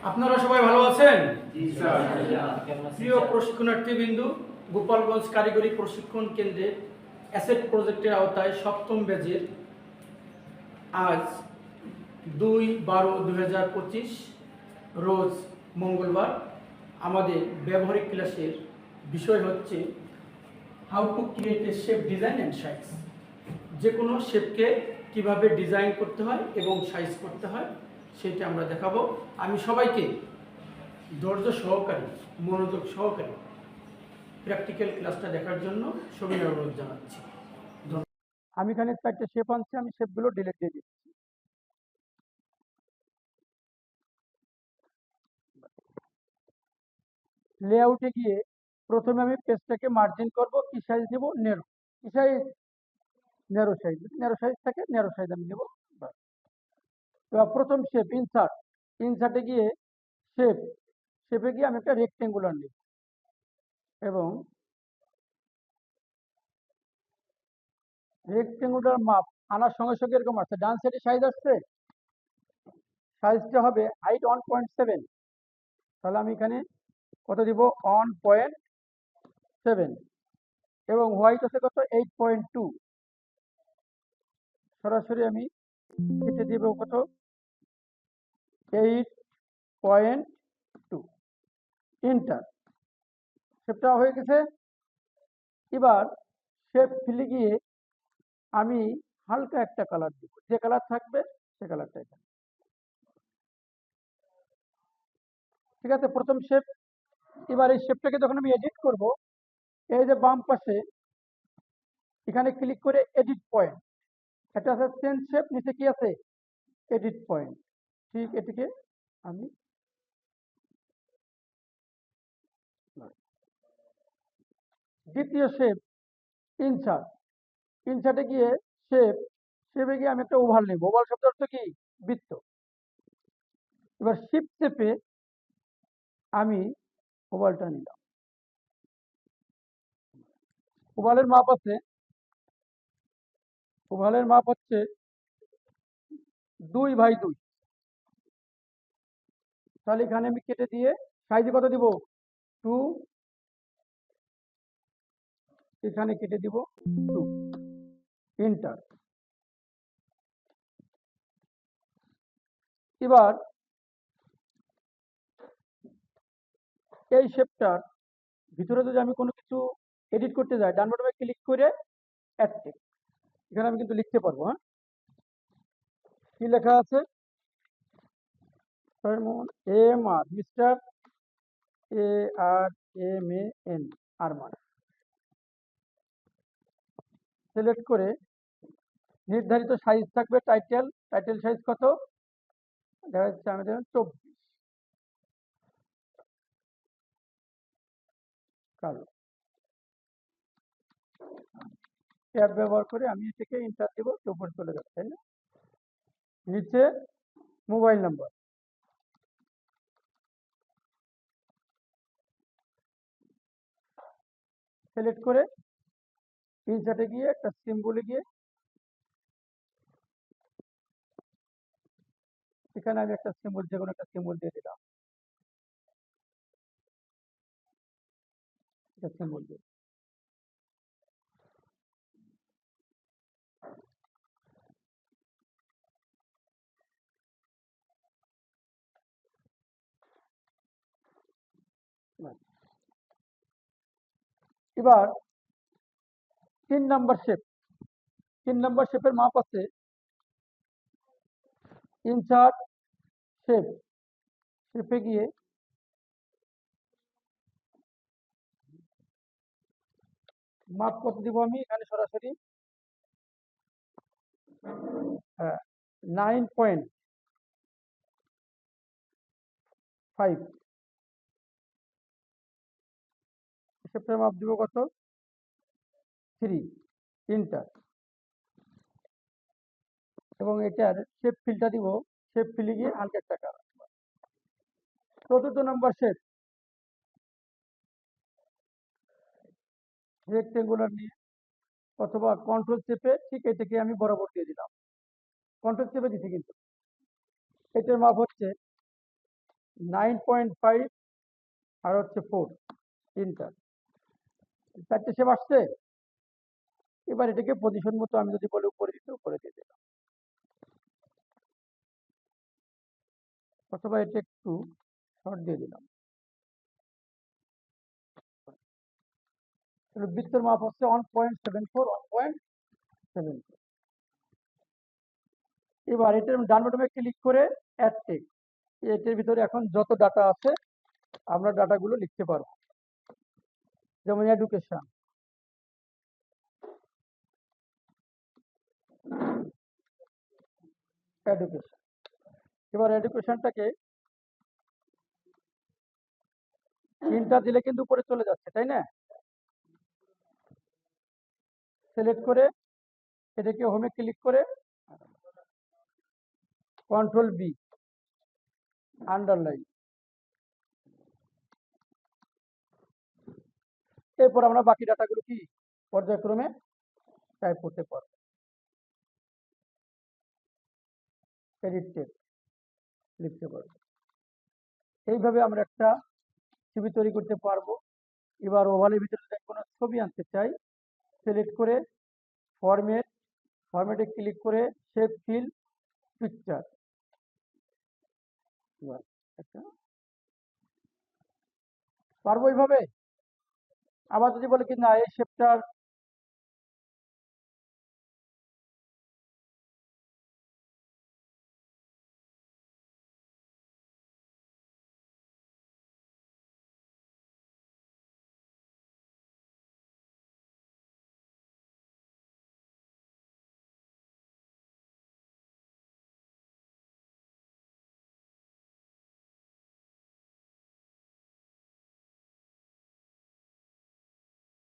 আপনারা সবাই ভালো আছেন? জি স্যার। প্রিয় প্রশিক্ষণার্থীবৃন্দ, গোপালগঞ্জ কারিগরি প্রশিক্ষণ কেন্দ্রে অ্যাসেট প্রজেক্টের আওতায় সপ্তম ব্যাচের আজ 2/12/2025 রোজ মঙ্গলবার আমাদের ব্যবহারিক ক্লাসের বিষয় হচ্ছে how to create a shape design and size. যে কোনো শেপকে কিভাবে ডিজাইন করতে হয় এবং সাইজ করতে হয় সেটা আমরা দেখাবো। আমি সবাইকে ধৈর্য সহকারে, মনোযোগ সহকারে প্র্যাকটিক্যাল ক্লাসটা দেখার জন্য সবিনয় অনুরোধ জানাচ্ছি। আমি এখানে 4টে শেপ আনছি, আমি শেপগুলো ডিলিট দিয়ে দিচ্ছি। লেআউটে গিয়ে প্রথমে আমি পেজটাকে মার্জিন করব। কি সাইজ দেব? নেরো। কি size? Narrow size. Narrow size থাকে, নেরো সাইজ আমি নেব। এবার প্রথম শেপ ইনসার্ট। ইনসার্টে গিয়ে শেপ, শেপে গিয়ে আমি একটা রেক্টেঙ্গুলার নিব এবং রেক্টেঙ্গুলার মাপ আনার সঙ্গে সঙ্গে এরকম আসছে, ডান সাইডে সাইজ আসছে, সাইজটা হবে হাইট 1.7। তাহলে আমি এখানে কত দিব? 1.7 এবং হোয়াইট আছে কত? 8.2। সরাসরি আমি কেটে দিব কত? 8.2। ইন্টার। শেপটা হয়ে গেছে। এবার শেপ ফিলে গিয়ে আমি হালকা একটা কালার দিব, যে কালার থাকবে সে কালারটা এখানে। ঠিক আছে, প্রথম শেপ। এবার এই শেপটাকে যখন আমি এডিট করব, এই যে বাম পাশে এখানে ক্লিক করে এডিট পয়েন্ট, এটা আছে চেঞ্জ শেপ, নিচে কি আছে? Edit point. ঠিক এটিকে আমি দ্বিতীয় শেপ ইনসার্ট। ইনসার্টে গিয়ে শেপ, শেপে গিয়ে আমি একটা ওভাল নেব। ওভাল শব্দ অর্থ কি? বৃত্ত। এবার শিফট চেপে আমি ওভালটা নিলাম। ওভালের মাপ আছে, ওভালের মাপ হচ্ছে 2/2। তাহলে এখানে আমি কেটে দিয়ে সাইজে কত দিব? 2। এখানে কেটে দিব 2। ইন্টার। এবার এই শেপটার ভিতরে যদি আমি কোনো কিছু এডিট করতে যাই, ডান বাটনে ক্লিক করে অ্যাড টেক্সট, এখানে আমি কিন্তু লিখতে পারবো। হ্যাঁ, কি লেখা আছে? M R, mister ARMAN, Arman. Select করে নির্ধারিত সাইজ থাকবে টাইটেল। টাইটেল সাইজ কত? দেখা যাচ্ছে আমি দেখুন 24 কালো। ট্যাব ব্যবহার করে আমি এটাকে ইন্টার দেবো, উপরে চলে যাবে, তাই না? নিচে মোবাইল নাম্বার, সিলেক্ট করে ইনসার্টে গিয়ে একটা সিম্বলে গিয়ে এখানে আমি একটা সিম্বল, যে কোনো একটা সিম্বল দিয়ে দিলাম। এটা সিম্বল দিয়ে ব্যাস। এবার 3 নম্বর শেপ। 3 নম্বর শেপের মাপ আছে ইনসার্ট শেপ, শেপে গিয়ে মাপ কত দিব? আমি এখানে সরাসরি 9.5। শেপের মাপ দিব কত? 3। ইন্টার। এবং এটার শেপ ফিলটা দিব, শেপ ফিলে গিয়ে হালকা একটা কালার। 4র্থ নম্বর শেপ রেক্টেঙ্গুলার নিয়ে অথবা কন্ট্রোল চেপে ঠিক এটাকে আমি বরাবর দিয়ে দিলাম। কন্ট্রোল চেপে দিচ্ছি, কিন্তু এটার মাপ হচ্ছে 9.5 আর হচ্ছে 4, তিনটা, চারটে শেপ আসছে। এবার এটাকে পজিশন মতো আমি যদি বলে উপরে দিতে, উপরে দিয়ে দিলাম, অথবা এটা একটু শর্ট দিয়ে দিলাম। বৃত্তের মাপ হচ্ছে 1.74, 1.74। এবার এটার ডান বাটনে ক্লিক করে অ্যাড টেক্সট, এটার ভিতরে এখন যত ডাটা আছে আমরা ডাটাগুলো লিখতে পারবো। যেমন এডুকেশন, এডুকেশন। এবার এডুকেশনটাকে তিনটা দিলে কিন্তু উপরে চলে যাচ্ছে, তাই না? সিলেক্ট করে এটাকে হোমে ক্লিক করে কন্ট্রোল বি, আন্ডারলাইন। এরপর আমরা বাকি ডাটাগুলো কি পর্যায়ক্রমে টাইপ করতে পারবো। এডিট টেক্সট লিখতে পারবো। এইভাবে আমরা একটা ছবি তৈরি করতে পারবো। এবার ওভালের ভিতরে যদি কোনো ছবি আনতে চাই, সিলেক্ট করে ফরম্যাটে ক্লিক করে শেপ ফিল পিকচার, একটা পারবো এইভাবে। আবার যদি বলে কি না এই শেপটার